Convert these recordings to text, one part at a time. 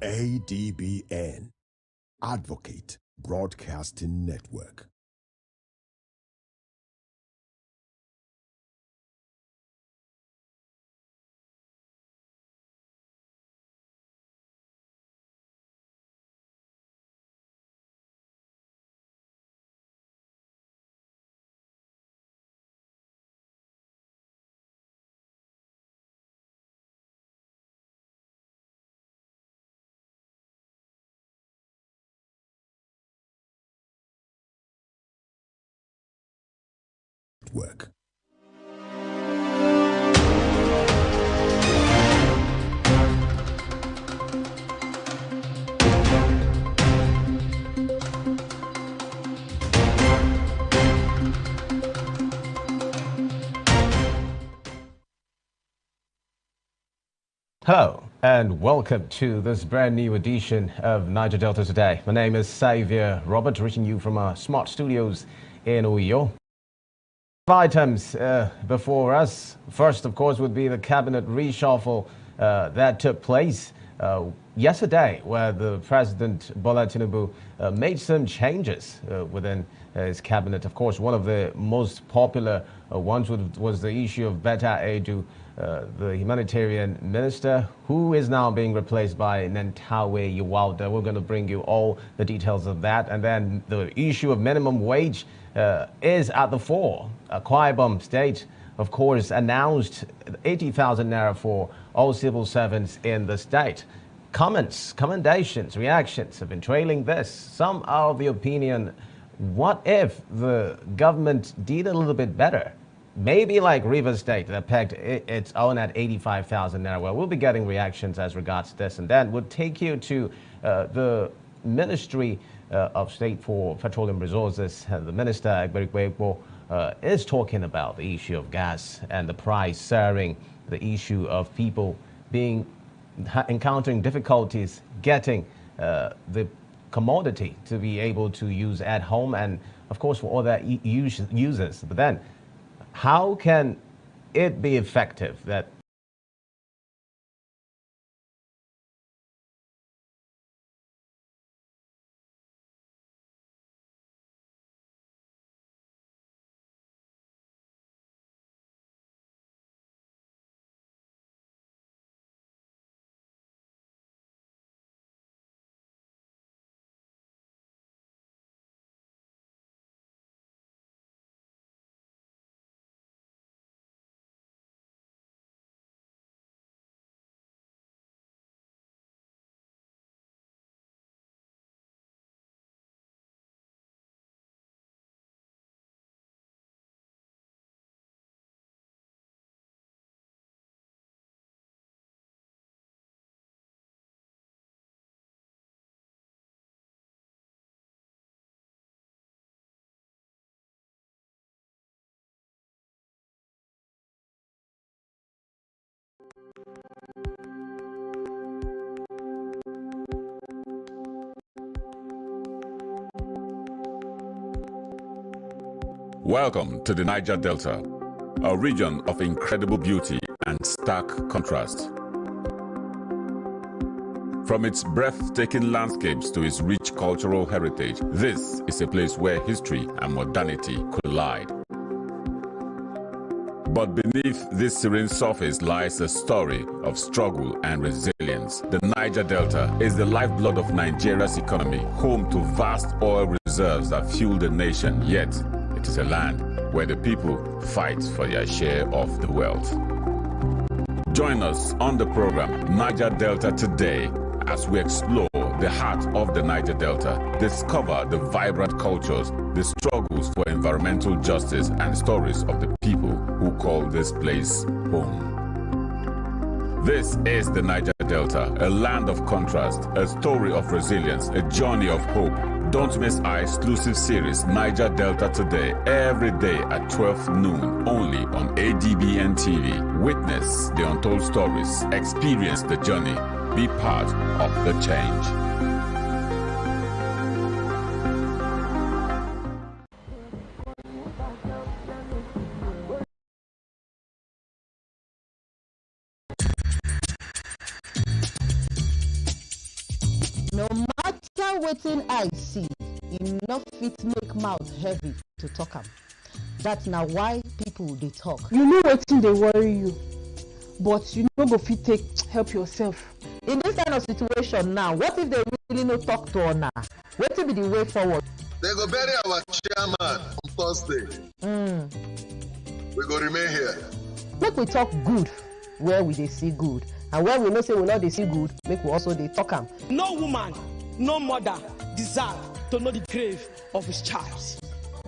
ADBN, Advocate Broadcasting Network. Work. Hello and welcome to this brand new edition of Niger Delta Today. My name is Xavier Robert, reaching you from our smart studios in Uyo. Items before us. First, of course, would be the cabinet reshuffle that took place yesterday, where the President Bola Tinubu made some changes within his cabinet. Of course, one of the most popular ones was the issue of Betta Edu, the humanitarian minister, who is now being replaced by Nantawe Yewalda. We're going to bring you all the details of that. And then the issue of minimum wage is at the fore. Akwa Ibom State, of course, announced 80,000 naira for all civil servants in the state. Comments, commendations, reactions have been trailing this. Some are of the opinion, what if the government did a little bit better? Maybe like Rivers State that pegged its own at 85,000 naira. Well, we'll be getting reactions as regards this, and then we'll take you to the Ministry of State for Petroleum Resources. The Minister, Egberikwe, is talking about the issue of gas and the price soaring, the issue of people encountering difficulties getting the commodity to be able to use at home, and of course for all that users. But then, how can it be effective that Welcome to the Niger Delta, a region of incredible beauty and stark contrast. From its breathtaking landscapes to its rich cultural heritage, this is a place where history and modernity collide. But beneath this serene surface lies a story of struggle and resilience. The Niger Delta is the lifeblood of Nigeria's economy, home to vast oil reserves that fuel the nation, yet it is a land where the people fight for their share of the wealth. Join us on the program Niger Delta Today as we explore the heart of the Niger Delta, discover the vibrant cultures, the struggles for environmental justice, and stories of the people who call this place home. This is the Niger Delta, a land of contrast, a story of resilience, a journey of hope. Don't miss our exclusive series, Niger Delta Today, every day at 12 noon, only on ADBN TV. Witness the untold stories, experience the journey, be part of the change. wetin I see, e no fit make mouth heavy to talk am. That's now why people dey talk. You know wetin dey worry you, but you no go fit take help yourself. In this kind of situation now, what if they really no talk to una? Wetin be the way forward? They go bury our chairman on Thursday. We go remain here. Make we talk good where we dey see good, and where we know say we no dey see good, make we also dey talk am. No woman, no mother deserve to know the grave of his child.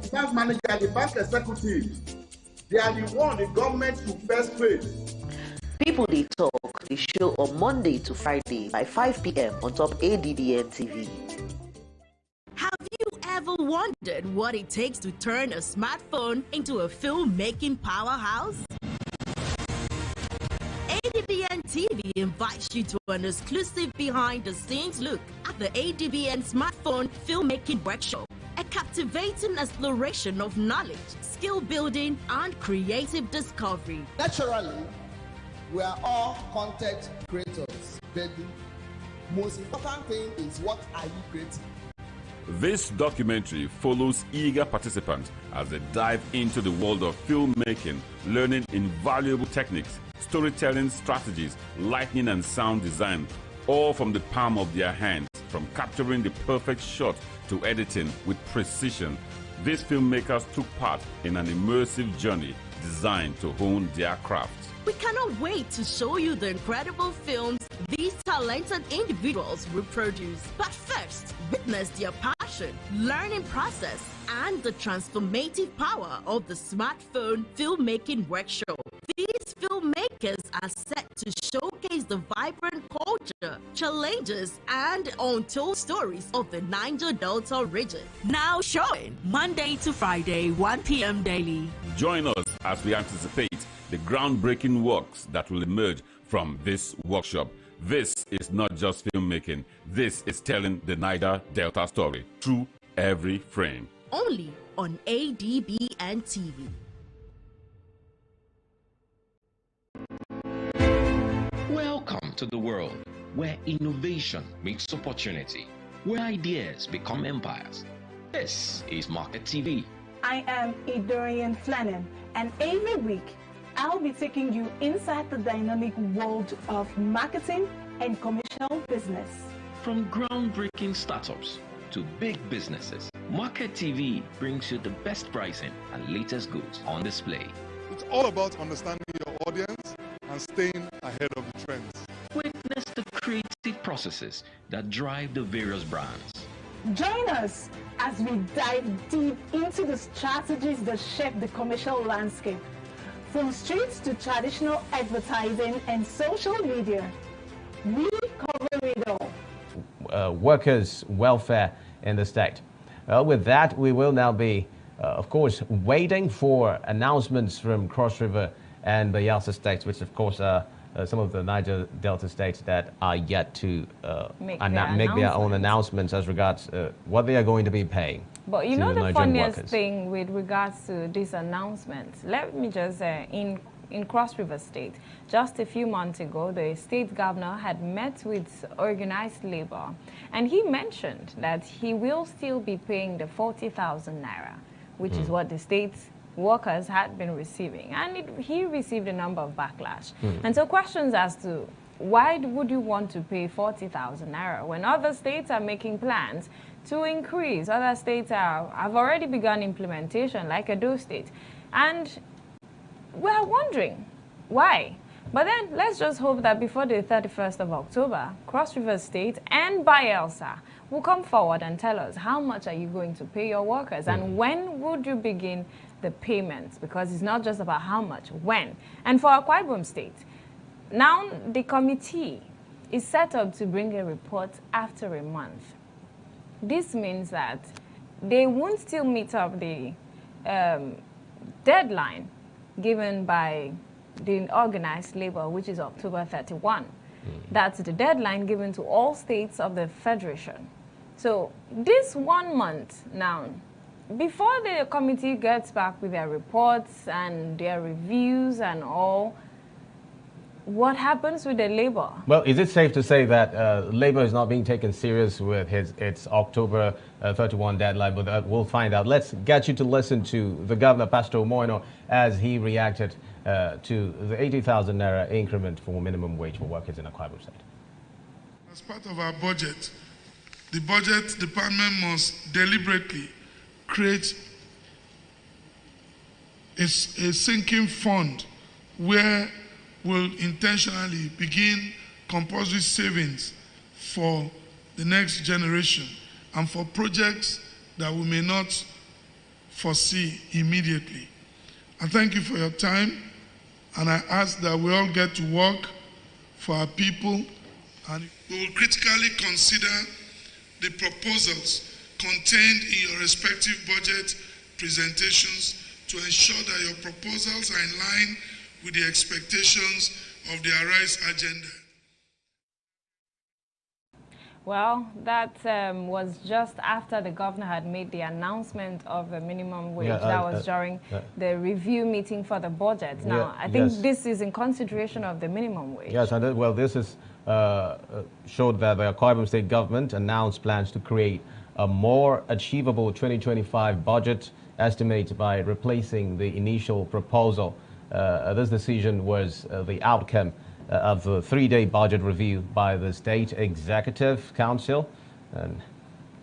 The bank manager, the bank executive, they are the one the government should first face. People They Talk, the show on Monday to Friday by 5 p.m. on top ADBN TV. Have you ever wondered what it takes to turn a smartphone into a filmmaking powerhouse? ADBN TV invites you to an exclusive behind-the-scenes look at the ADBN Smartphone Filmmaking Workshop, a captivating exploration of knowledge, skill building, and creative discovery. Naturally, we are all content creators, but the most important thing is, what are you creating? This documentary follows eager participants as they dive into the world of filmmaking, learning invaluable techniques, storytelling strategies, lighting and sound design, all from the palm of their hands. From capturing the perfect shot to editing with precision, these filmmakers took part in an immersive journey designed to hone their craft. We cannot wait to show you the incredible films these talented individuals will produce. But first, witness their passion, learning process, and the transformative power of the Smartphone Filmmaking Workshop. These filmmakers are set to showcase the vibrant culture, challenges, and untold stories of the Niger Delta region. Now showing Monday to Friday, 1 p.m. daily. Join us as we anticipate the groundbreaking works that will emerge from this workshop. This is not just filmmaking. This is telling the Niger Delta story through every frame. Only on ADBN TV. Welcome to the world where innovation meets opportunity, where ideas become empires. This is Market TV. I am Idorian Flannan, and every week I'll be taking you inside the dynamic world of marketing and commercial business. From groundbreaking startups to big businesses, Market TV brings you the best pricing and latest goods on display. It's all about understanding your audience and staying ahead of the trends. Witness the creative processes that drive the various brands. Join us as we dive deep into the strategies that shape the commercial landscape. From streets to traditional advertising and social media, we cover it all. Workers' welfare in the state. With that, we will now be, of course, waiting for announcements from Cross River and Bayelsa states, which, of course, are some of the Niger Delta states that are yet to make their own announcements as regards what they are going to be paying. But you know the funniest thing with regards to these announcements, let me just in Cross River State, just a few months ago, the state governor had met with organized labor, and he mentioned that he will still be paying the 40,000 naira, which is what the state's workers had been receiving, and he received a number of backlash. And so questions as to why would you want to pay 40,000 naira when other states are making plans to increase? Other states have already begun implementation, like Edo State. And we're wondering why. But then let's just hope that before the 31st of October, Cross River State and Bayelsa will come forward and tell us how much are you going to pay your workers and when would you begin the payments, because it's not just about how much, when. And for Akwa Ibom State, now the committee is set up to bring a report after a month. This means that they won't still meet up the deadline given by the organized labor, which is October 31. That's the deadline given to all states of the Federation. So this 1 month now, before the committee gets back with their reports and their reviews and all, what happens with the labor? Well, is it safe to say that labor is not being taken serious with its October 31 deadline? But we'll find out. Let's get you to listen to the governor, Pastor Moino, as he reacted to the 80,000 naira increment for minimum wage for workers in Akwa Ibom State. As part of our budget, the budget department must deliberately create a sinking fund where we'll intentionally begin compulsory savings for the next generation and for projects that we may not foresee immediately. I thank you for your time, and I ask that we all get to work for our people, and we will critically consider the proposals contained in your respective budget presentations to ensure that your proposals are in line with the expectations of the Arise agenda. Well, that was just after the governor had made the announcement of a minimum wage. That was during the review meeting for the budget. Now, I think this is in consideration of the minimum wage. Yes, and well, this is showed that the Akwa Ibom State government announced plans to create a more achievable 2025 budget estimate by replacing the initial proposal. This decision was the outcome of a 3-day budget review by the State Executive Council. And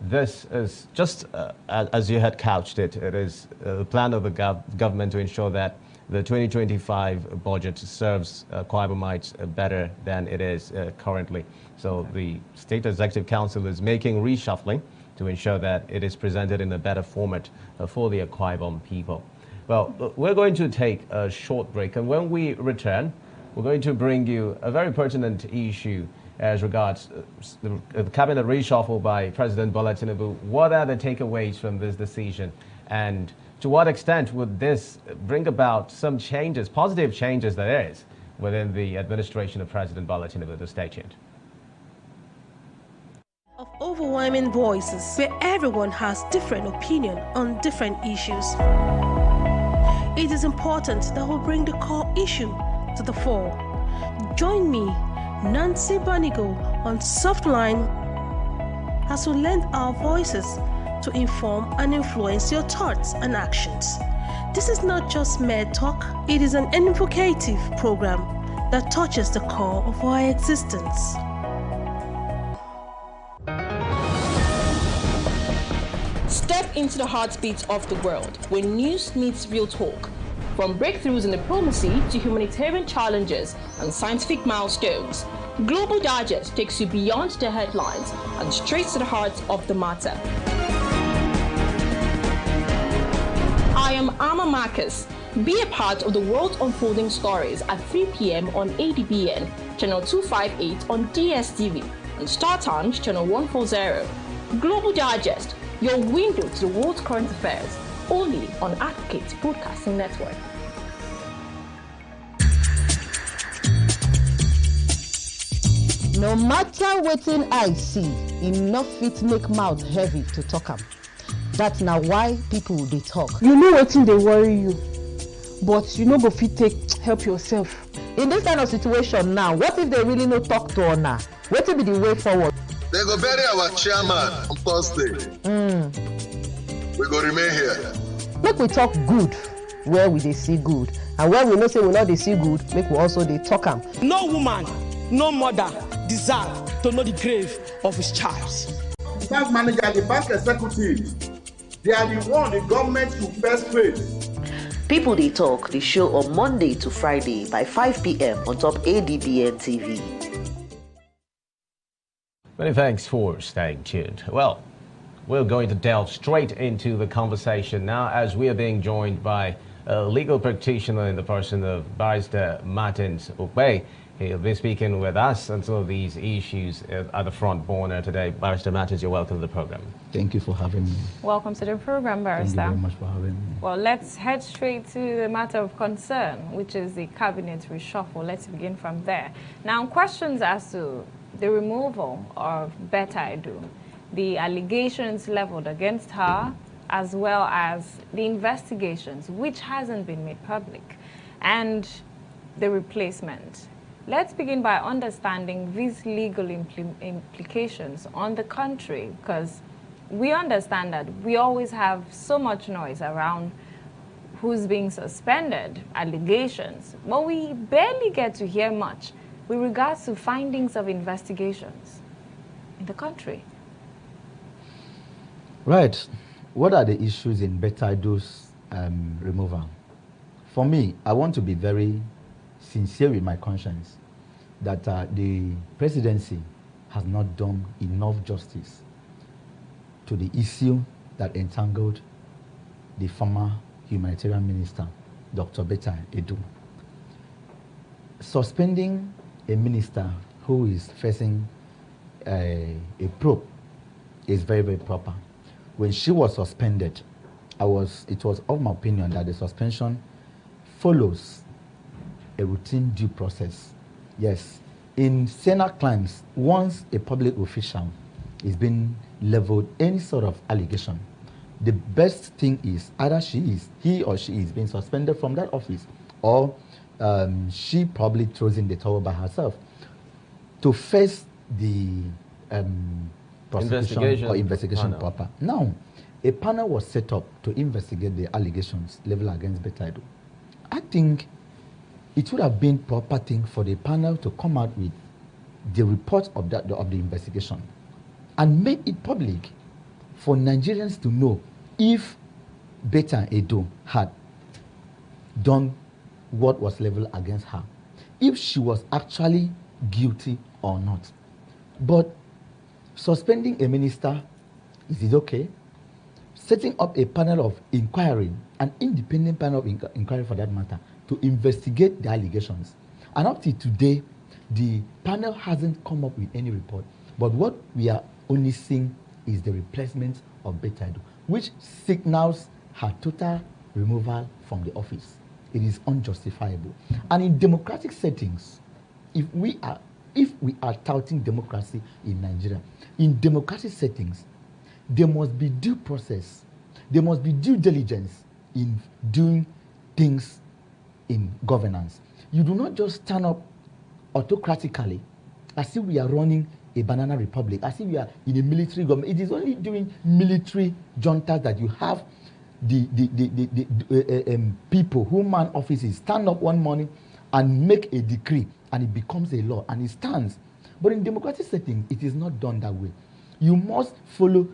this is just as you had couched it, it is the plan of the government to ensure that the 2025 budget serves Akwa Ibomites better than it is currently. So the State Executive Council is making reshuffling to ensure that it is presented in a better format for the Akwa Ibom people. Well, we're going to take a short break, and when we return, we're going to bring you a very pertinent issue as regards the cabinet reshuffle by President Bola Tinubu. What are the takeaways from this decision, and to what extent would this bring about some changes, positive changes there is, within the administration of President Bola Tinubu? Stay tuned. Of overwhelming voices where everyone has different opinion on different issues. It is important that we bring the core issue to the fore. Join me, Nancy Banigo, on Softline as we lend our voices to inform and influence your thoughts and actions. This is not just mere talk, it is an invocative program that touches the core of our existence. Step into the heartbeat of the world where news meets real talk. From breakthroughs in diplomacy to humanitarian challenges and scientific milestones, Global Digest takes you beyond the headlines and straight to the heart of the matter. I am Amma Marcus. Be a part of the world unfolding stories at 3 p.m. on ADBN, channel 258 on DSTV, and Star Times, channel 140. Global Digest, your window to the world's current affairs, only on Advocate Broadcasting Network. No matter wetin I see, enough fit make mouth heavy to talk am. That's now why people dey talk. You know wetin dey worry you, but you no go fit take help yourself. In this kind of situation now, what if they really no talk to una? Wetin be the way forward? They go bury our chairman on Thursday. We go remain here. Make we talk good where we dey see good, and where we know say we not dey see good, make we also dey talk am. No woman, no mother deserve to know the grave of his child. The bank manager, the bank executive, they are the one the government should first face. People They Talk, the show on Monday to Friday by 5 p.m. on top ADBN TV. Many thanks for staying tuned. Well, we're going to delve straight into the conversation now as we are being joined by a legal practitioner in the person of Barrister Martins Obey. He'll be speaking with us on some of these issues at the front burner today. Barrister Martins, you're welcome to the program. Thank you for having me. Welcome to the program, Barrister. Thank you very much for having me. Well, let's head straight to the matter of concern, which is the cabinet reshuffle. Let's begin from there. Now, questions as to the removal of Betta Edu, the allegations leveled against her, as well as the investigations, which hasn't been made public, and the replacement. Let's begin by understanding these legal implications on the country, because we understand that we always have so much noise around who's being suspended, allegations, but we barely get to hear much with regards to findings of investigations in the country. Right. What are the issues in Betaido's removal? For me, I want to be very sincere with my conscience that the presidency has not done enough justice to the issue that entangled the former humanitarian minister, Dr. Betta Edu. Suspending a minister who is facing a probe is very, very proper. When she was suspended, it was of my opinion that the suspension follows a routine due process. Yes, in Senate crimes, once a public official is being leveled any sort of allegation, the best thing is either he or she is being suspended from that office, or she probably throws in the towel by herself to face the prosecution or investigation proper. Now, a panel was set up to investigate the allegations leveled against Betta Edu. I think it would have been proper thing for the panel to come out with the report of the investigation and make it public for Nigerians to know if Betta Edu had done what was leveled against her, if she was actually guilty or not. But suspending a minister, is it okay? Setting up a panel of inquiry, an independent panel of inquiry for that matter, to investigate the allegations. And up to today, the panel hasn't come up with any report. But what we are only seeing is the replacement of Betta Edu, which signals her total removal from the office. It is unjustifiable. And in democratic settings, if we are touting democracy in Nigeria, in democratic settings, there must be due process. There must be due diligence in doing things in governance. You do not just stand up autocratically as if we are running a banana republic, as if we are in a military government. It is only during military juntas that you have the people who man offices stand up one morning and make a decree, and it becomes a law and it stands. But in democratic settings, it is not done that way. You must follow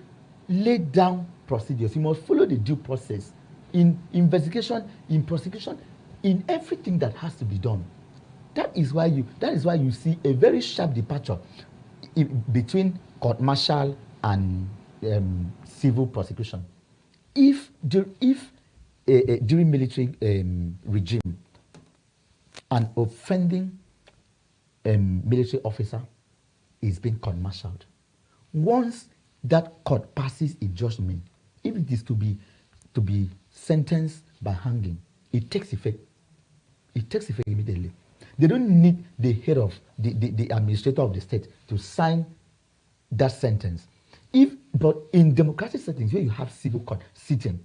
laid down procedures. You must follow the due process in investigation, in prosecution, in everything that has to be done. That is why you see a very sharp departure between court martial and civil prosecution. If during military regime, an offending military officer is being court martialed, once that court passes a judgment, if it is to be sentenced by hanging, it takes effect. It takes effect immediately. They don't need the head of the administrator of the state to sign that sentence. But in democratic settings where you have civil court sitting,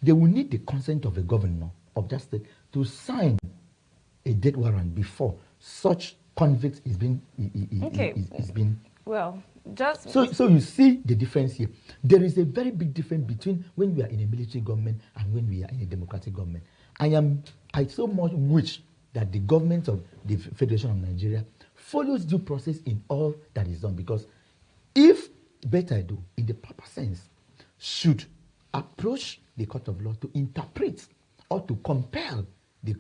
they will need the consent of the governor of that state to sign a death warrant before such convict is being well, just so you see the difference here. There is a very big difference between when we are in a military government and when we are in a democratic government. I so much wish that the government of the Federation of Nigeria follows due process in all that is done, because if Betta Edu, in the proper sense, should approach the court of law to interpret or to compel the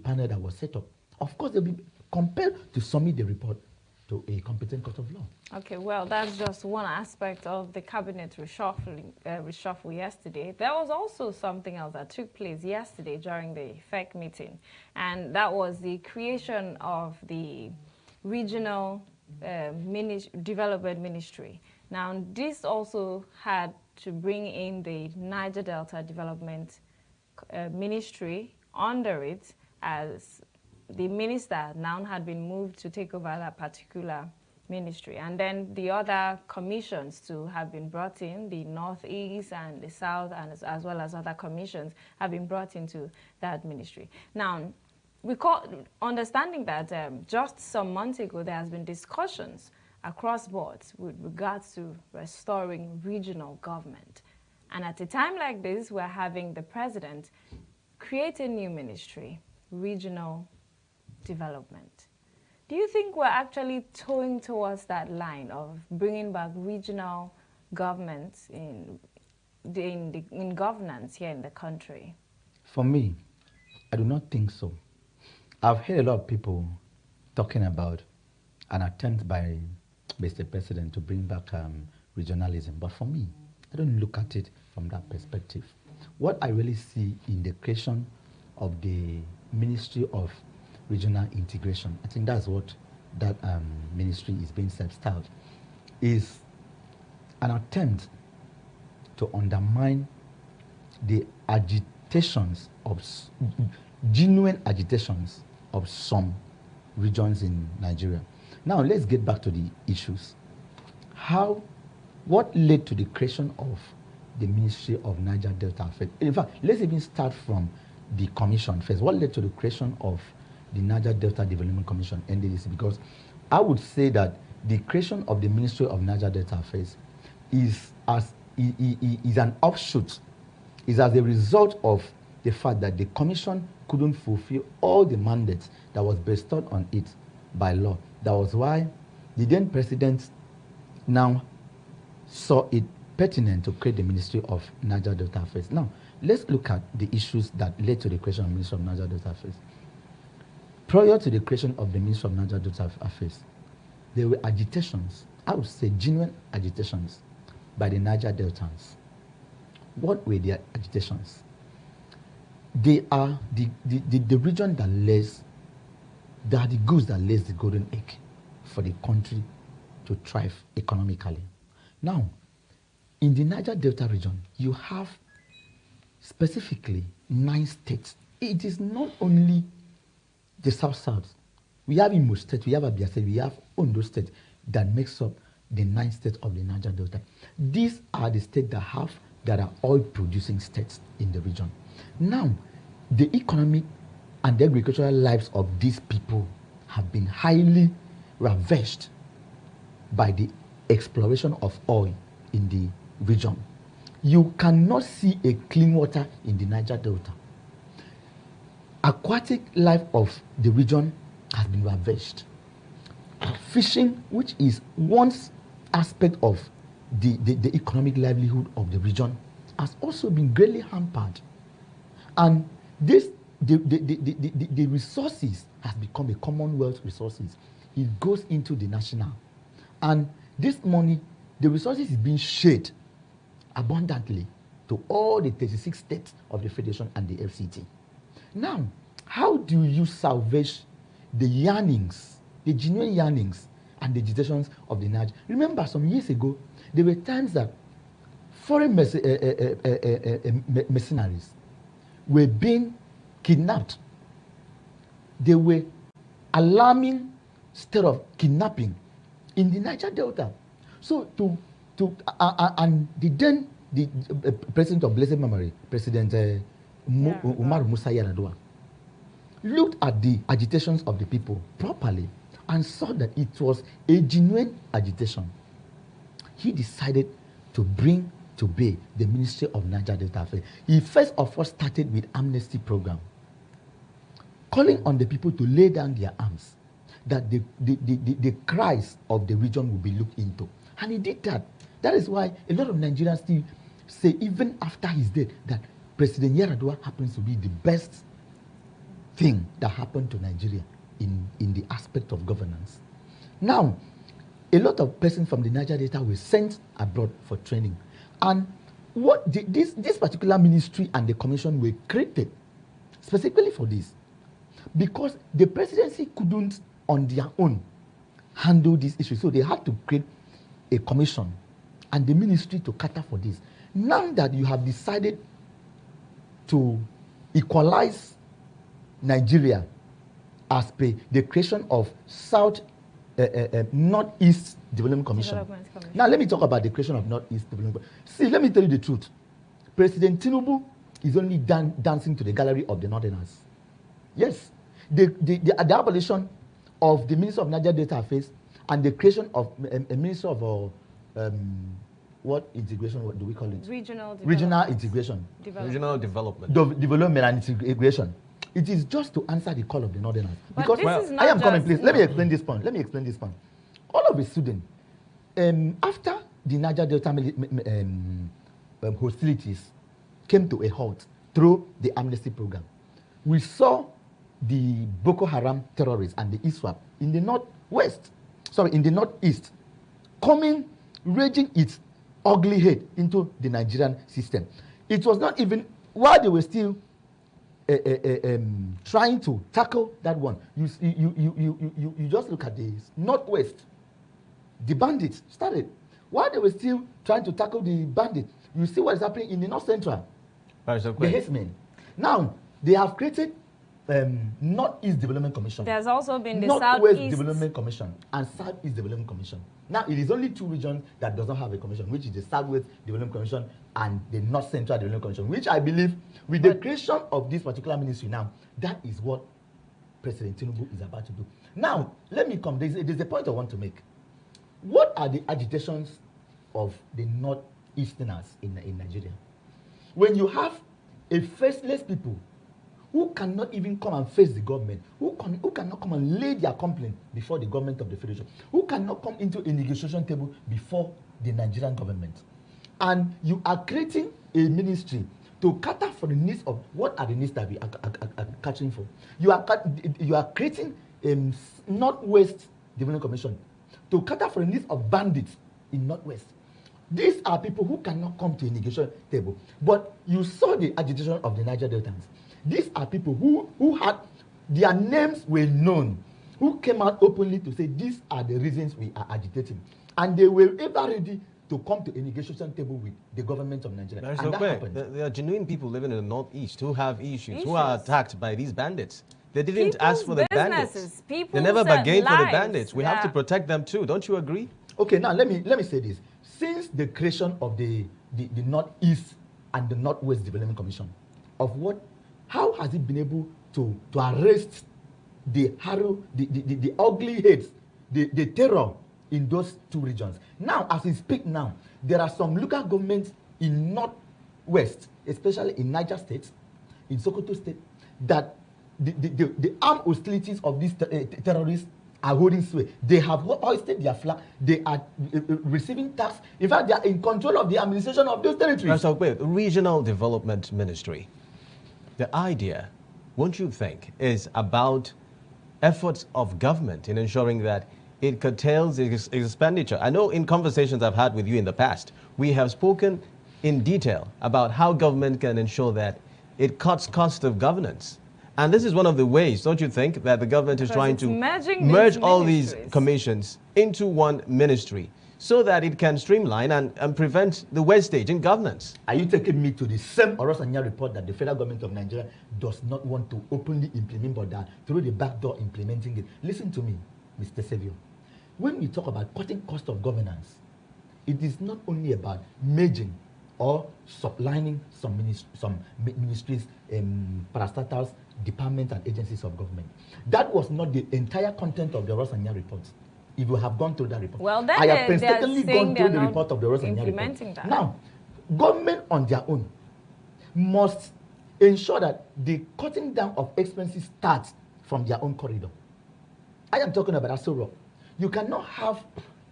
panel that was set up, of course they'll be compelled to submit the report to a competent court of law. Okay, well, that's just one aspect of the cabinet reshuffle yesterday. There was also something else that took place yesterday during the FEC meeting, and that was the creation of the regional development ministry. Now, this also had to bring in the Niger Delta Development Ministry under it, as the minister now had been moved to take over that particular ministry. And then the other commissions to have been brought in, the Northeast and the South, and as well as other commissions have been brought into that ministry. Now, understanding that just some months ago there has been discussions across boards with regards to restoring regional government. And at a time like this, we're having the president create a new ministry, regional development. Do you think we're actually toeing towards that line of bringing back regional government in governance here in the country? For me, I do not think so. I've heard a lot of people talking about an attempt by Mr. President to bring back regionalism, but for me, I don't look at it from that perspective. What I really see in the creation of the Ministry of Regional Integration, I think that's what that ministry is being self-styled, is an attempt to undermine the agitations of genuine agitations of some regions in Nigeria. Now let's get back to the issues. What led to the creation of the Ministry of Niger Delta Affairs? In fact, let's even start from the commission first. What led to the creation of the Niger Delta Development Commission, NDDC? Because I would say that the creation of the Ministry of Niger Delta Affairs is an offshoot, is as a result of the fact that the commission couldn't fulfill all the mandates that was bestowed on it by law. That was why the then president now saw it pertinent to create the Ministry of Niger Delta Affairs. Now, let's look at the issues that led to the creation of the Ministry of Niger Delta Affairs. Prior to the creation of the Ministry of Niger Delta Affairs, there were agitations, I would say genuine agitations, by the Niger Deltans. What were their agitations? They are the region that lays, they are the goose that lays the golden egg for the country to thrive economically. Now, in the Niger Delta region, you have specifically 9 states. It is not only the South-South. We have Imo State, we have Abia State, we have Ondo State that makes up the 9 states of the Niger Delta. These are the states that are oil-producing states in the region. Now, the economic and the agricultural lives of these people have been highly ravaged by the exploration of oil in the region. You cannot see a clean water in the Niger Delta. Aquatic life of the region has been ravaged. Fishing, which is one aspect of the economic livelihood of the region, has also been greatly hampered. And the resources has become a Commonwealth resources. It goes into the national. And this money, the resources is being shared abundantly to all the 36 states of the Federation and the FCT. Now, how do you salvage the yearnings, the genuine yearnings and the agitations of the Niger? Remember, some years ago, there were times that foreign mercenaries were being kidnapped. They were alarming state of kidnapping in the Niger Delta. So and the president of blessed memory, President Umar Musa Yar'Adua, looked at the agitations of the people properly and saw that it was a genuine agitation. He decided to bring to bear the Ministry of Niger Delta Affairs. He first of all started with amnesty program, calling on the people to lay down their arms, that the cries of the region will be looked into. And he did that. That is why a lot of Nigerians still say, even after his death, that President Yar'Adua happens to be the best thing that happened to Nigeria in the aspect of governance. Now, a lot of persons from the Niger Delta were sent abroad for training. And what this particular ministry and the commission were created specifically for this, because the presidency couldn't on their own handle this issue. So they had to create a commission and the ministry to cater for this. Now that you have decided to equalize Nigeria as per the creation of Northeast Development Commission. Now let me talk about the creation of Northeast Development. See, let me tell you the truth. President Tinubu is only dancing to the gallery of the Northerners. Yes, the abolition of the Minister of Niger Delta Affairs and the creation of a Minister of what integration? What do we call it? Regional integration. Regional development. Development and integration. It is just to answer the call of the Northerners. But because I am coming, please. No. Let me explain this point. All of a sudden, after the Niger Delta hostilities came to a halt through the amnesty program, we saw the Boko Haram terrorists and the ISWAP in the northeast, raging its ugly head into the Nigerian system. It was not even while they were still trying to tackle that one. You just look at the northwest. The bandits started while they were still trying to tackle the bandits. You see what is happening in the north central. The herdsmen. Now they have created Northeast Development Commission. There's also been the Northwest Southeast Development Commission and Southeast Development Commission. Now it is only two regions that does not have a commission, which is the Southwest Development Commission and the North Central Development Commission, which I believe with the creation of this particular ministry now, that is what President Tinubu is about to do. Now, let me come. There's a point I want to make. What are the agitations of the Northeasterners in Nigeria? When you have a faceless people who cannot even come and face the government, who cannot come and lay their complaint before the government of the federation, who cannot come into a negotiation table before the Nigerian government. And you are creating a ministry to cater for the needs of, what are the needs that we are catering for? You are creating a Northwest Development Commission to cater for the needs of bandits in Northwest. These are people who cannot come to a negotiation table. But you saw the agitation of the Niger Deltans. These are people who had their names were known, who came out openly to say these are the reasons we are agitating. And they were ever ready to come to a negotiation table with the government of Nigeria. And that happened. There are genuine people living in the Northeast who have issues, who are attacked by these bandits. They didn't ask for the bandits. They never bargained for the bandits. We have to protect them too. Don't you agree? Okay, now let me say this. Since the creation of the Northeast and the Northwest Development Commission, how has it been able to arrest the ugly heads, the terror in those two regions? Now, as we speak now, there are some local governments in Northwest, especially in Niger State, in Sokoto State, that the armed hostilities of these terrorists are holding sway. They have hoisted their flag. They are receiving tax. In fact, they are in control of the administration of those territories. So, wait, Regional Development Ministry. The idea, won't you think, is about efforts of government in ensuring that it curtails its expenditure. I know in conversations I've had with you in the past, we have spoken in detail about how government can ensure that it cuts cost of governance. And this is one of the ways, don't you think, that the government is trying to merge all these commissions into one ministry so that it can streamline and prevent the wastage in governance? Are you taking me to the same Orosanya report that the federal government of Nigeria does not want to openly implement, but that through the back door implementing it? Listen to me, Mr. Savior. When we talk about cutting cost of governance, it is not only about merging or sublining some ministries, parastatals, departments and agencies of government. That was not the entire content of the Orosanya report. If you have gone through that report, well, I have painstakingly gone through the report of the Orosanya report. That. Now, government on their own must ensure that the cutting down of expenses starts from their own corridor. I am talking about Aso Rock. You cannot have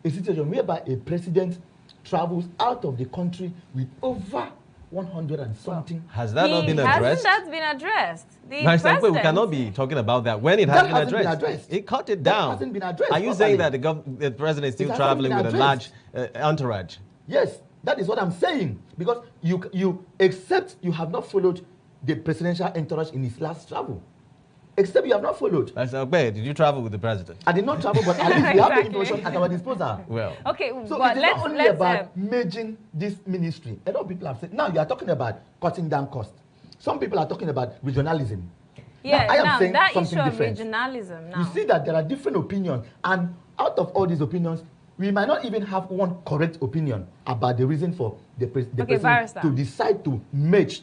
a situation whereby a president travels out of the country with over 100 and something. Has that not been addressed? Hasn't that been addressed? We cannot be talking about that when it has been addressed. It cut it down. That hasn't been addressed. Are you saying that the president is still traveling with a large entourage? Yes, that is what I'm saying. Because you have not followed the presidential entourage in his last travel. Except you have not followed. Did you travel with the president? I did not travel, but at least we have the information at our disposal. Well. Okay, so but it's not only about merging this ministry. A lot of people have said, now you are talking about cutting down costs. Some people are talking about regionalism. Yeah, now, I am saying that something issue different. Of regionalism now. You see that there are different opinions, and out of all these opinions, we might not even have one correct opinion about the reason for the president to decide to merge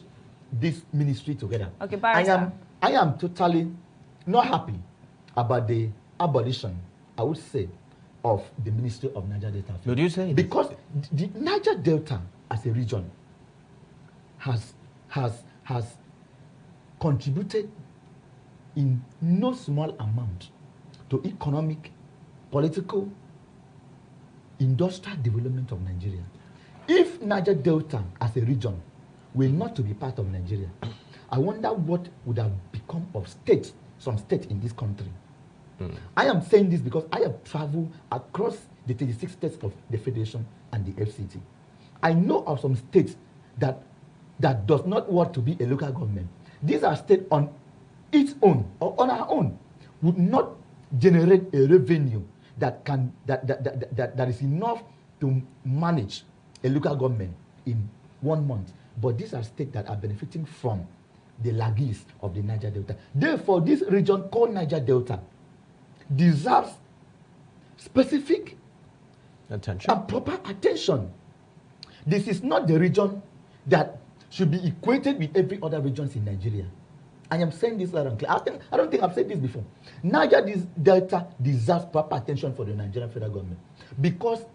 this ministry together. Okay, I am totally not happy about the abolition, I would say, of the Ministry of Niger Delta. Would you say? Because the Niger Delta as a region has contributed in no small amount to economic, political, industrial development of Nigeria. If Niger Delta as a region were not to be part of Nigeria, I wonder what would have become of states, some states in this country. I am saying this because I have traveled across the 36 states of the Federation and the FCT. I know of some states that does not want to be a local government. These are states on its own or on our own would not generate a revenue that is enough to manage a local government in 1 month. But these are states that are benefiting from the laggies of the Niger Delta. Therefore, this region called Niger Delta deserves specific attention and proper attention. This is not the region that should be equated with every other regions in Nigeria. I am saying this loud and clear. I don't think I've said this before. Niger Delta deserves proper attention for the Nigerian federal government, because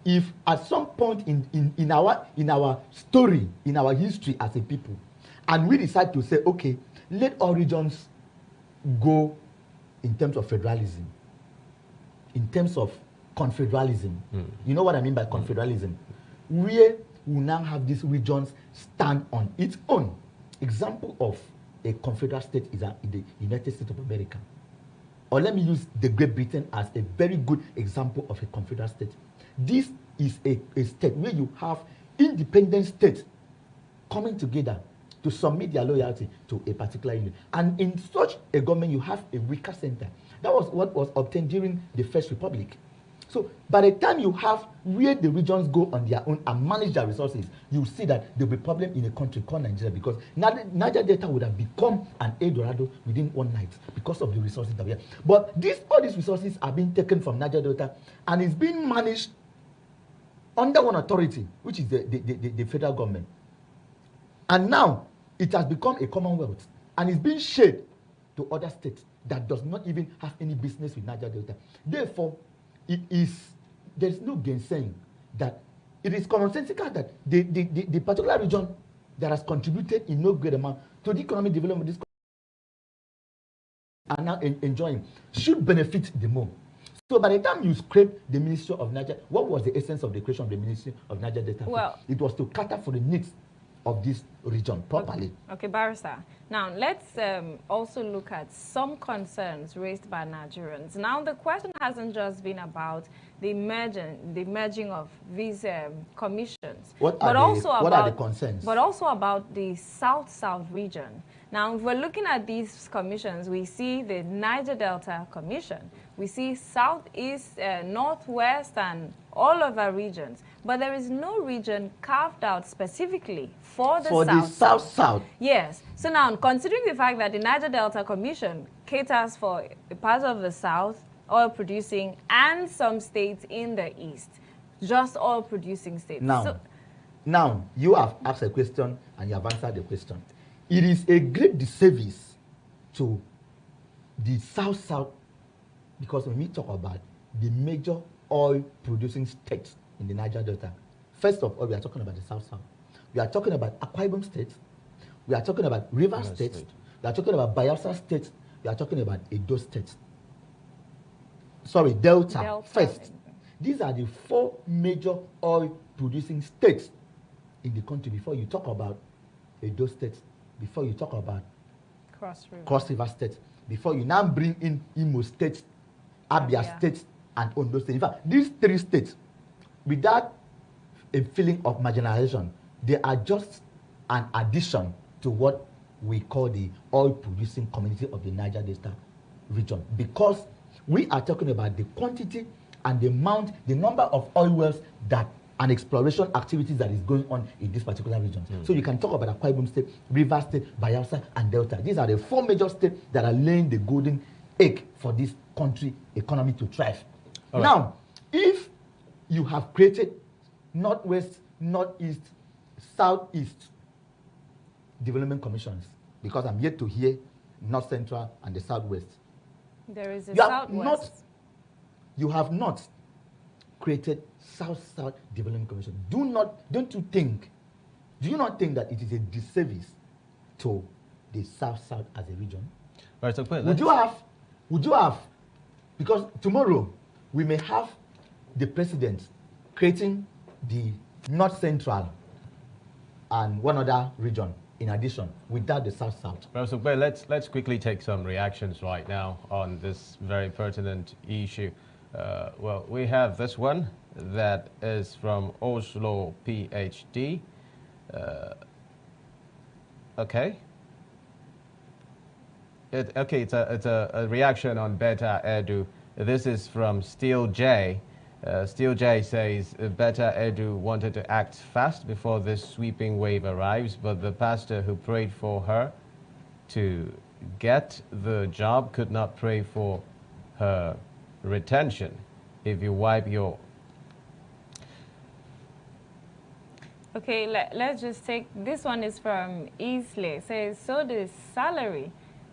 if at some point in our story, in our history as a people, and we decide to say, okay, let all regions go in terms of federalism, in terms of confederalism. You know what I mean by confederalism? Where we now have these regions stand on its own. Example of a confederal state is the United States of America. Or let me use the Great Britain as a very good example of a confederal state. This is a state where you have independent states coming together to submit their loyalty to a particular unit. And in such a government, you have a weaker center. That was what was obtained during the First Republic. So by the time you have where the regions go on their own and manage their resources, you see that there will be a problem in a country called Nigeria, because Niger Delta would have become an El Dorado within one night because of the resources that we have. But all these resources are being taken from Niger Delta and is being managed under one authority, which is the federal government. And now it has become a commonwealth and is being shared to other states that does not even have any business with Niger Delta. Therefore, there is no gainsaying that it is commonsensical that the particular region that has contributed in no great amount to the economic development of this country are now enjoying should benefit the more. So by the time you scrape the Ministry of Niger, what was the essence of the creation of the Ministry of Niger Delta? Well, it was to cater for the needs of this region properly. Okay, Barrister. Now, let's also look at some concerns raised by Nigerians. Now, the question hasn't just been about the merging of these commissions. What are the concerns? But also about the South-South region. Now, if we're looking at these commissions, we see the Niger Delta Commission. We see Southeast, Northwest, and all of our regions. But there is no region carved out specifically for the South-South. Yes. So now, considering the fact that the Niger Delta Commission caters for a part of the South, oil-producing, and some states in the East, just oil-producing states. Now, you have asked a question and you have answered the question. It is a great disservice to the South-South, because when we talk about the major oil-producing states in the Niger Delta, first of all, we are talking about the South-South. We are talking about Akwa Ibom State. We are talking about Rivers State. We are talking about Bayelsa State. We are talking about Edo State. Sorry, Delta. First. These are the 4 major oil-producing states in the country before you talk about Edo State, before you talk about Cross River State, before you now bring in Imo State, Abia State, and Ondo State. In fact, these 3 states, without a feeling of marginalization, they are just an addition to what we call the oil-producing community of the Niger Delta region, because we are talking about the quantity and the number of oil wells that and exploration activities that is going on in this particular region. So you can talk about Akwa Ibom State, Rivers State, Bayelsa, and Delta. These are the 4 major states that are laying the golden egg for this country economy to thrive. Now, if you have created Northwest, Northeast, Southeast development commissions, because I'm yet to hear North Central and the Southwest. There is a Southwest. You have not created South-South Development Commission. Do you not think that it is a disservice to the South-South as a region? Right, so would you have, because tomorrow we may have the president creating the North Central and one other region in addition without the South-South. So let's quickly take some reactions right now on this very pertinent issue. Well, we have this one that is from Oslo PhD. Okay. It's a reaction on Beta Edu. This is from Steel J. Steel J says Beta Edu wanted to act fast before this sweeping wave arrives, but the pastor who prayed for her to get the job could not pray for her retention. If you wipe your... Okay, let's just take, this one is from Easley. It says, so the salary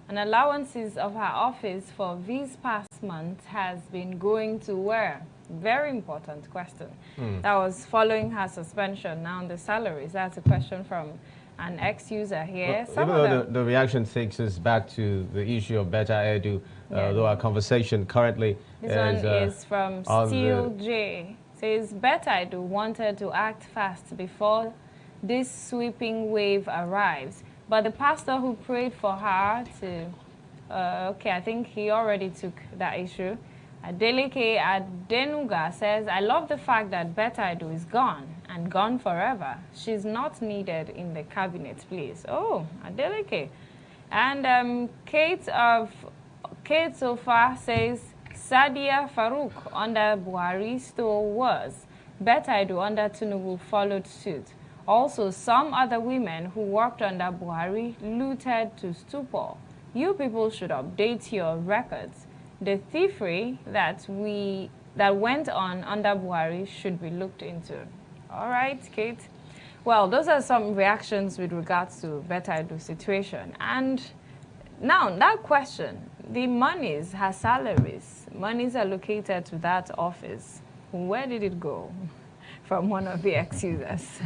and allowances of her office for these past months has been going to where? Very important question. That was following her suspension. Now the salaries, that's a question from an ex-user here. Well, even though the reaction takes us back to the issue of Beta Edu, though our conversation currently this one is from Steel J. Says Beta Edu wanted to act fast before this sweeping wave arrives, but the pastor who prayed for her to, okay, I think he already took that issue. Adeleke Adenuga says, I love the fact that Beta Edu is gone and gone forever. She's not needed in the cabinet, please. Oh, Adeleke. And Kate so far says, Sadia Farouk under Buhari still was. Beta Edu under Tinubu followed suit. Also, some other women who worked under Buhari looted to stupor. You people should update your records. The thievery that went on under Buhari should be looked into. All right, Kate. Well, those are some reactions with regards to Beta Edu situation. And now, that question, the monies, her salaries, monies allocated to that office, where did it go? From one of the ex-users.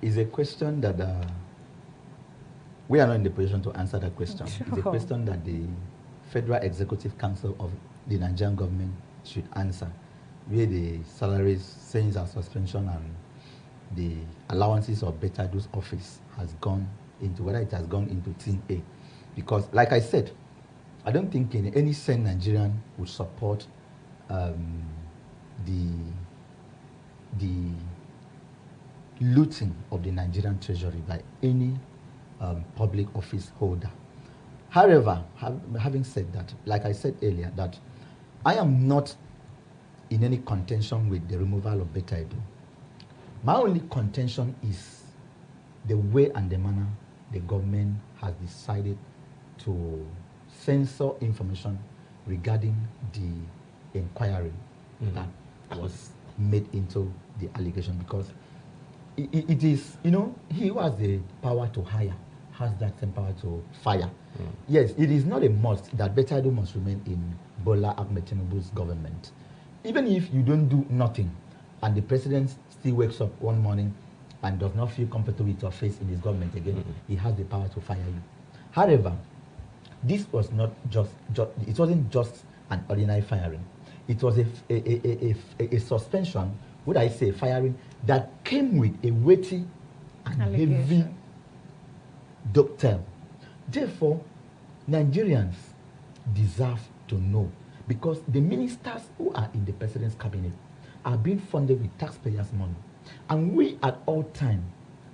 It's a question that we are not in the position to answer that question. Sure. It's a question that the Federal Executive Council of the Nigerian government should answer, where the salaries, since our suspension and the allowances of Beta Edu's office has gone into, whether it has gone into Team A. Because, like I said, I don't think in any sense Nigerian would support the looting of the Nigerian treasury by any public office holder. However, having said that, like I said earlier, that I am not in any contention with the removal of Beta Edu. My only contention is the way and the manner the government has decided to censor information regarding the inquiry that was made into the allegation, because it is, you know, he who has the power to hire has that same power to fire. Yes, it is not a must that Beta Edu must remain in Bola Ahmed Tinubu's government. Even if you don't do nothing and the president still wakes up one morning and does not feel comfortable with your face in his government again, he has the power to fire you. However, this was not it wasn't just an ordinary firing. It was a suspension, would I say firing, that came with a weighty and heavy doctrine. Therefore, Nigerians deserve to know, because the ministers who are in the president's cabinet are being funded with taxpayers' money. And we at all times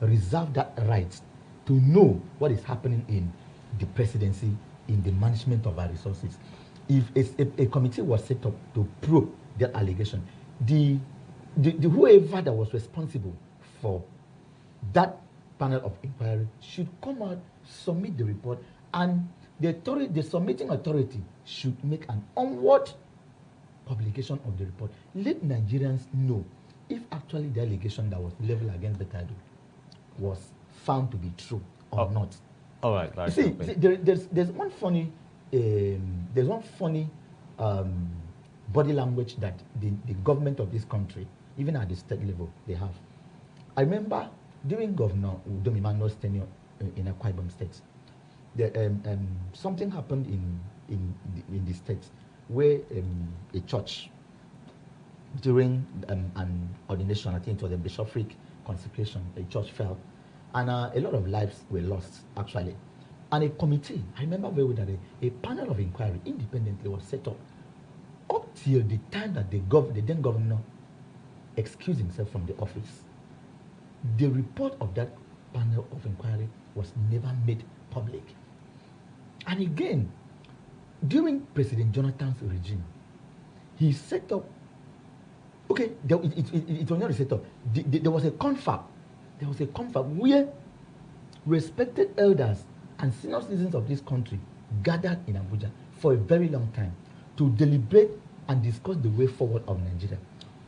reserve that right to know what is happening in the presidency, in the management of our resources. If a committee was set up to probe that allegation, the whoever that was responsible for that panel of inquiry should come out, submit the report, and the submitting authority should make an onward publication of the report. Let Nigerians know if actually the allegation that was leveled against Beta Edu was found to be true or not. All right. There's one funny, body language that the government of this country, even at the state level, they have. I remember during Governor Udomi Manuel's tenure in Akwa Ibom State, something happened in the state where a church, during an ordination, I think it was a bishopric consecration, a church fell, and a lot of lives were lost, actually. And a committee, I remember very well that a panel of inquiry independently was set up till the time that the then governor excused himself from the office. The report of that panel of inquiry was never made public. And again, during President Jonathan's regime, he set up, okay, it was not a set up, there was a confab. There was a confab where respected elders and senior citizens of this country gathered in Abuja for a very long time to deliberate and discuss the way forward of Nigeria,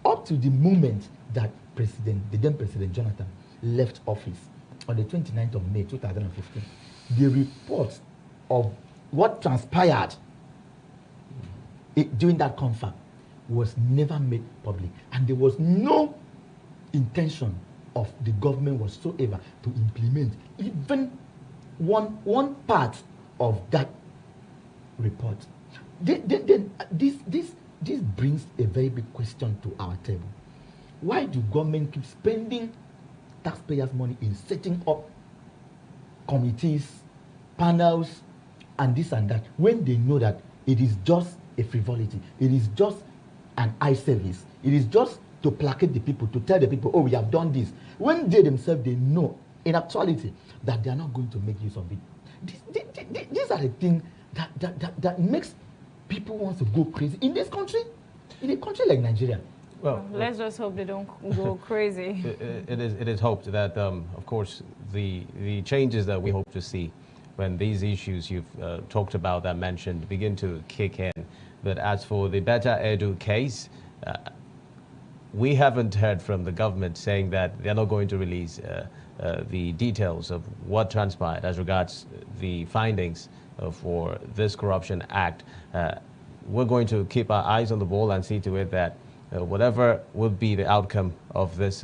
up to the moment that the then President Jonathan left office on the 29th of May 2015. The report of what transpired during that confab was never made public, and there was no intention of the government whatsoever to implement even one part of that report. This brings a very big question to our table. Why do government keep spending taxpayers' money in setting up committees, panels, and this and that, when they know that it is just a frivolity, it is just an eye service, it is just to placate the people, to tell the people, oh, we have done this, when they themselves, they know in actuality that they are not going to make use of it. These are the things that makes people want to go crazy in this country, in a country like Nigeria. Well, let's just hope they don't go crazy. It is hoped that, of course, the changes that we hope to see when these issues you've talked about that mentioned begin to kick in. But as for the Beta Edu case, we haven't heard from the government saying that they're not going to release the details of what transpired as regards the findings for this Corruption Act. We're going to keep our eyes on the ball and see to it that whatever will be the outcome of this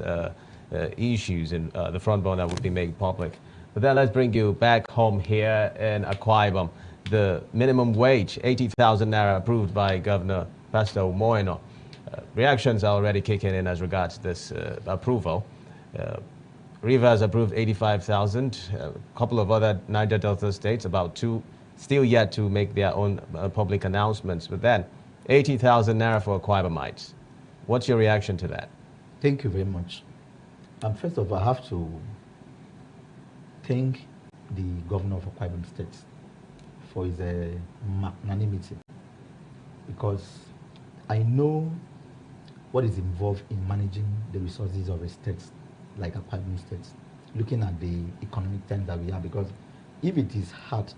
issues in the front burner will be made public. But then let's bring you back home here in Akwa Ibom. The minimum wage, 80,000 naira, approved by Governor Pastor Umoino. Reactions are already kicking in as regards this approval. Rivers approved 85,000. A couple of other Niger Delta states, about 2, still yet to make their own public announcements. But then 80,000 naira for Akwa Ibomites. What's your reaction to that? Thank you very much. First of all, I have to thank the governor of Akwa Ibom State for his magnanimity, because I know what is involved in managing the resources of a state like Akwa Ibom State, looking at the economic times that we have, because if it is hard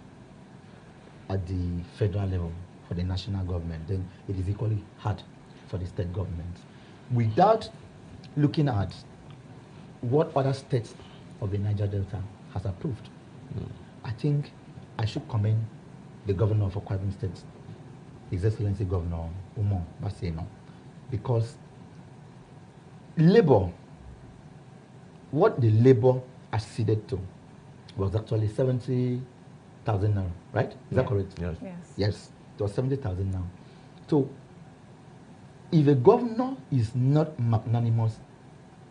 at the federal level for the national government, then it is equally hard for the state government. Without looking at what other states of the Niger Delta has approved, I think I should commend the governor of Akwa Ibom State, His Excellency Governor Umar Baseno, because labor, what the labor acceded to was actually 70,000 now, right? Is that correct? Yes. Yes, it was 70,000 now. So, if a governor is not magnanimous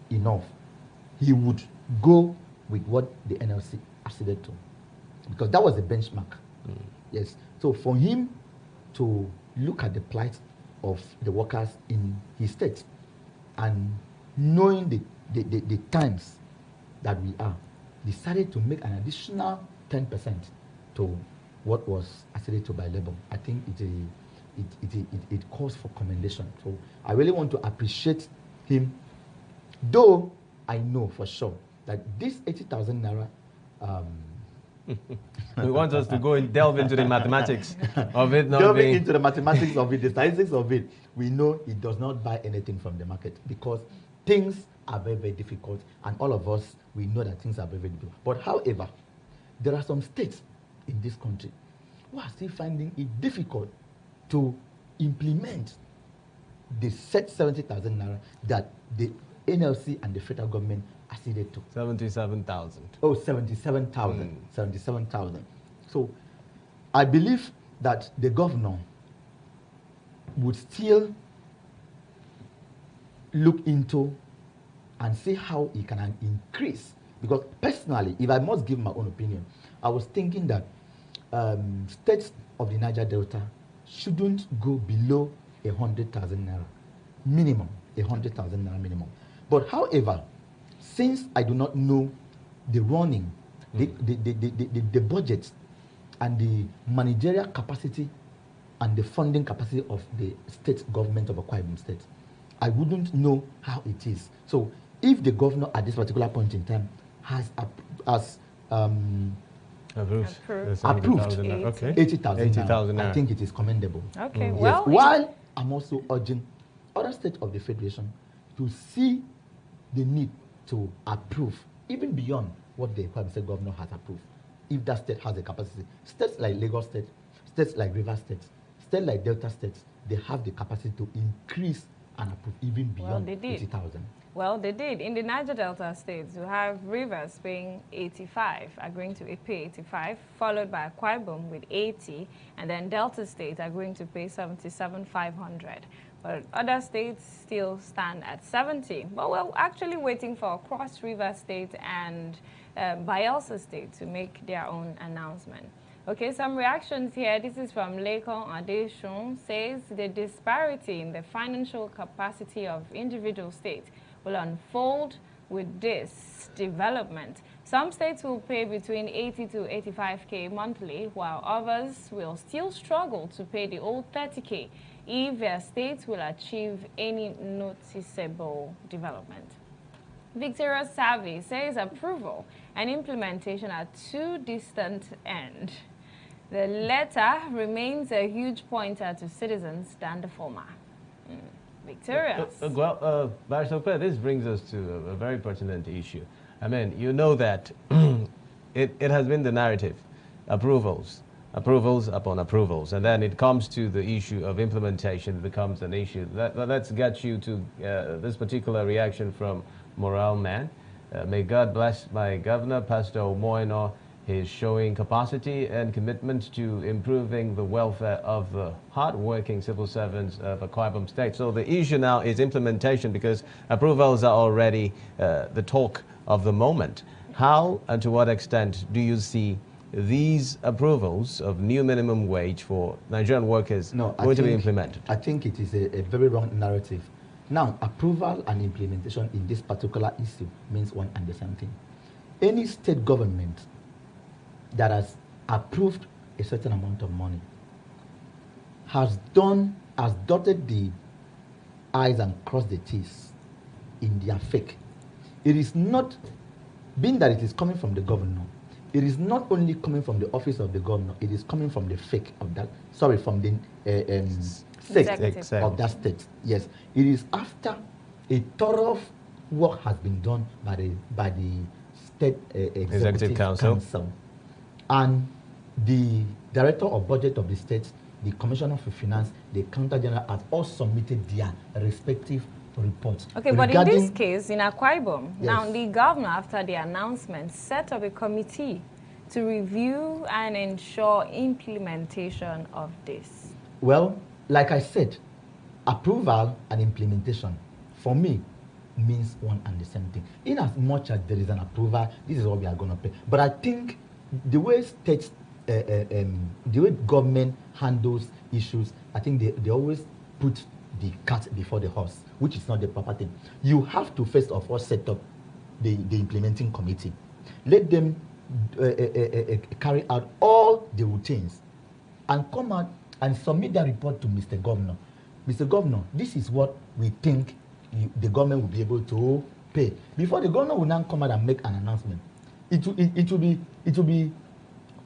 enough, he would go with what the NLC acceded to, because that was the benchmark. Yes. So for him to look at the plight of the workers in his state and knowing the times that we are, decided to make an additional 10% to what was acceded to by labor, I think it calls for commendation. So I really want to appreciate him, though I know for sure that this 80,000 naira. We want us to go and delve into the mathematics of it. Delving into the mathematics of it, the statistics of it, we know it does not buy anything from the market, because things are very, very difficult, and all of us, we know that things are very, very difficult. But however, there are some states in this country who are still finding it difficult to implement the set 70,000 naira that the NLC and the federal government acceded to. 77,000. Oh, 77,000. 77,000. So I believe that the governor would still look into and see how he can increase. Because personally, if I must give my own opinion, I was thinking that states of the Niger Delta shouldn't go below 100,000 naira minimum, 100,000 naira minimum. But however, since I do not know the running, the budget and the managerial capacity and the funding capacity of the state government of Akwa Ibom State, I wouldn't know how it is. So if the governor at this particular point in time has approved 80,000, I think it is commendable. Okay, yes. While I'm also urging other states of the federation to see the need to approve even beyond what the Akwa Ibom State governor has approved. If that state has a capacity, states like Lagos State, states like Rivers State, states like Delta States, they have the capacity to increase and approve even beyond 80,000. Well, they did. In the Niger Delta states, you have Rivers paying 85, agreeing to pay 85, followed by Akwa Ibom with 80, and then Delta State agreeing to pay 77,500. But other states still stand at 70. But we're actually waiting for Cross River State and Bayelsa State to make their own announcement. Okay, some reactions here. This is from Lekon Adeshun, says the disparity in the financial capacity of individual states will unfold with this development. Some states will pay between 80 to 85K monthly, while others will still struggle to pay the old 30K if their states will achieve any noticeable development. Victoria Savvy says approval and implementation are two distant ends. The latter remains a huge pointer to citizens than the former. Victoria. Well, Barrister, this brings us to a very pertinent issue. I mean, you know that it has been the narrative, approvals upon approvals, and then it comes to the issue of implementation. It becomes an issue. Let's get you to this particular reaction from Morale Man. May God bless my governor, Pastor Omoino. He's showing capacity and commitment to improving the welfare of the hard-working civil servants of Akwa Ibom State. So the issue now is implementation, because approvals are already the talk of the moment. How and to what extent do you see these approvals of new minimum wage for Nigerian workers going to be implemented? I think it is a very wrong narrative. Now, approval and implementation in this particular issue means one and the same thing. Any state government that has approved a certain amount of money has dotted the I's and crossed the T's in their fake. It is not, being that it is coming from the governor, it is not only coming from the office of the governor, it is coming from the fake of that, from the sect of that state. Yes, it is after a thorough work has been done by the state executive council. And the director of budget of the state, the commissioner for finance, the accountant general have all submitted their respective reports. Okay, but in this case, in Akwa Ibom, now the governor, after the announcement, set up a committee to review and ensure implementation of this. Well, like I said, approval and implementation, for me, means one and the same thing. In as much as there is an approval, this is what we are going to pay. But I think the way states, the way government handles issues, I think they always put the cart before the horse, which is not the proper thing. You have to first of all set up the implementing committee. Let them carry out all the routines and come out and submit their report to Mr. Governor. Mr. Governor, this is what we think the government will be able to pay. Before the governor will now come out and make an announcement, it will be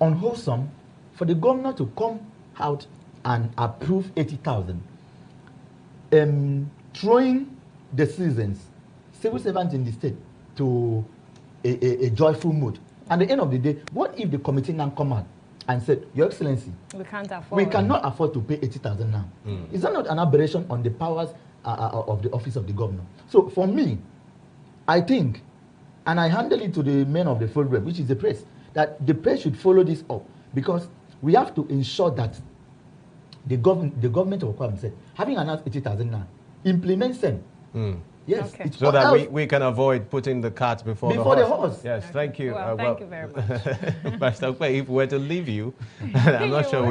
unwholesome for the governor to come out and approve 80,000, throwing the citizens, civil servants in the state, to a joyful mood. At the end of the day, what if the committee now come out and said, Your Excellency, we can't afford. We cannot afford to pay 80,000 now. Is that not an aberration on the powers of the office of the governor? So for me, I think, and I handle it to the men of the full rep, which is the press, that the press should follow this up, because we have to ensure that the government of Kwame said, having announced 80,000 now, implements them. Yes, okay. So that we can avoid putting the cart before the horse. Yes, okay. thank you. Well, thank you very much. Pastor Okpe, if we were to leave you, I'm not sure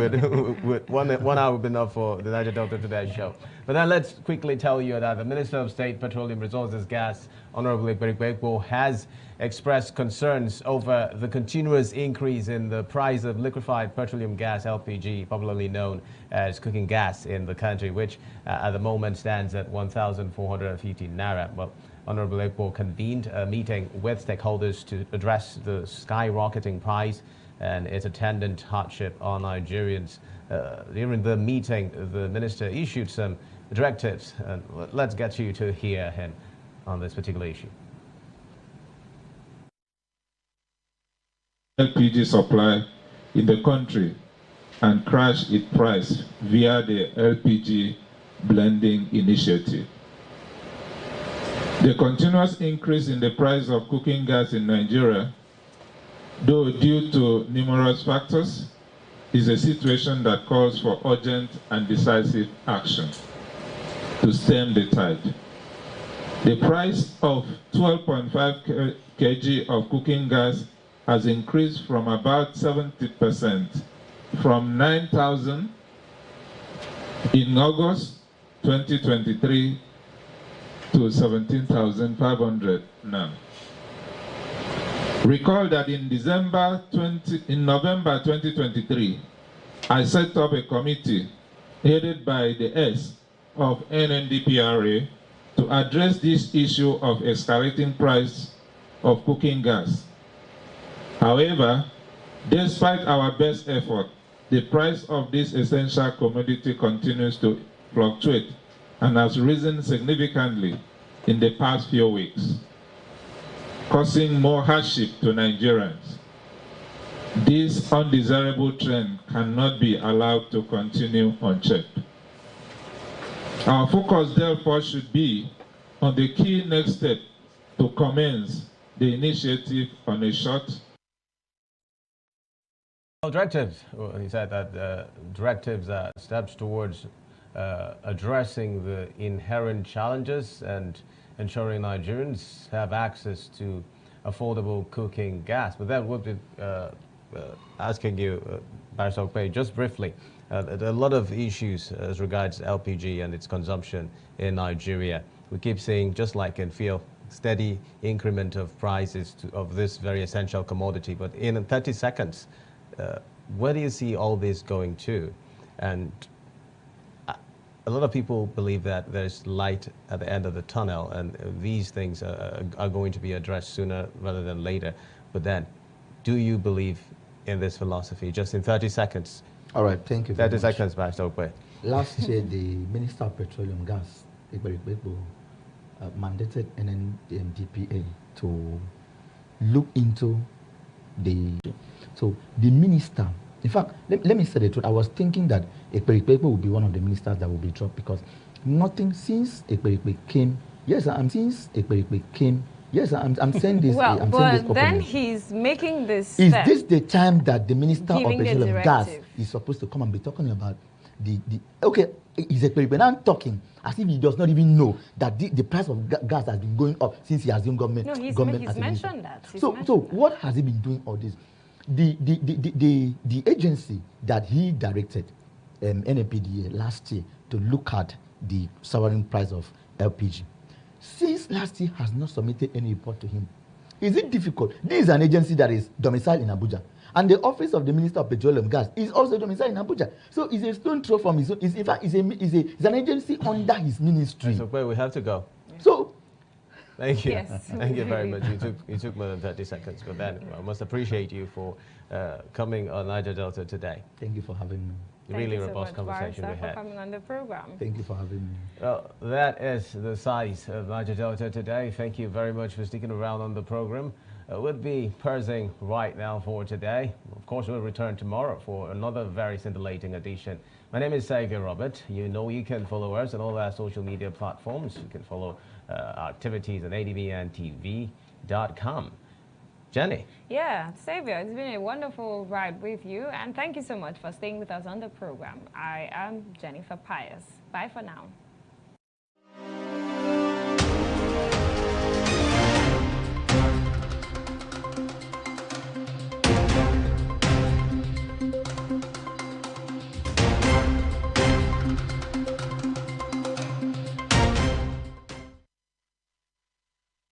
one hour would be enough for the Niger Delta Today show. But then let's quickly tell you that the Minister of State, Petroleum Resources, Gas, Honorable Ekperikpe, has expressed concerns over the continuous increase in the price of liquefied petroleum gas, LPG, popularly known as cooking gas in the country, which at the moment stands at 1,450 naira. Well, Honorable Ekpo convened a meeting with stakeholders to address the skyrocketing price and its attendant hardship on Nigerians. During the meeting, the minister issued some directives, and let's get you to hear him on this particular issue. LPG supply in the country and crash its price via the LPG blending initiative. The continuous increase in the price of cooking gas in Nigeria, though due to numerous factors, is a situation that calls for urgent and decisive action to stem the tide. The price of 12.5 kg of cooking gas has increased from about 70%, from 9,000 in August 2023 to 17,500 now. Recall that in November 2023, I set up a committee headed by the S of NNDPRA to address this issue of escalating price of cooking gas. However, despite our best effort, the price of this essential commodity continues to fluctuate and has risen significantly in the past few weeks, causing more hardship to Nigerians. This undesirable trend cannot be allowed to continue unchecked. Our focus, therefore, should be on the key next step to commence the initiative on a short. Directives. Well, he said that directives are steps towards addressing the inherent challenges and ensuring Nigerians have access to affordable cooking gas. But that would be asking you, Barrister Okpe, just briefly, a lot of issues as regards LPG and its consumption in Nigeria. We keep seeing, just like in fuel, steady increment of prices of this very essential commodity. But in 30 seconds, where do you see all this going to? And a lot of people believe that there's light at the end of the tunnel, and these things are going to be addressed sooner rather than later. But then, do you believe in this philosophy? Just in 30 seconds. All right, thank you. 30 seconds, Barrister Okpe. Last year, the Minister of Petroleum Gas, Ekperikpe, mandated NNDPA to look into the. So the minister, in fact, let me say the truth. I was thinking that Ekperikpe would be one of the ministers that will be dropped, because nothing since Ekperikpe came. Yes, since Ekperikpe came. Yes, I'm saying this. Well, I'm but saying this then he's making this. Is this the time that the Minister of Petroleum Gas directive is supposed to come and be talking about the okay, is Ekperikpe now talking as if he does not even know that the price of gas has been going up since he has been government. No, he's mentioned that. So what has he been doing all this? The agency that he directed, NNPDA, last year to look at the soaring price of LPG, since last year has not submitted any report to him. Is it difficult? This is an agency that is domiciled in Abuja, and the office of the Minister of Petroleum Gas is also domiciled in Abuja. So it's a stone throw from his own. In fact, it's an agency under his ministry. So where we have to go. So. Thank you. Yes, Thank you very much. You took more than 30 seconds. But then I must appreciate you for coming on Niger Delta today. Thank you for having me. Really robust conversation we had. For coming on the program. Thank you for having me. Well, that is the size of Niger Delta today. Thank you very much for sticking around on the program. would be pausing right now for today. Of course, we'll return tomorrow for another very scintillating edition. My name is Xavier Robert. You know you can follow us on all our social media platforms. You can follow our activities at adbntv.com. Jenny. Yeah, Xavier, it's been a wonderful ride with you, and thank you so much for staying with us on the program. I am Jennifer Pius. Bye for now.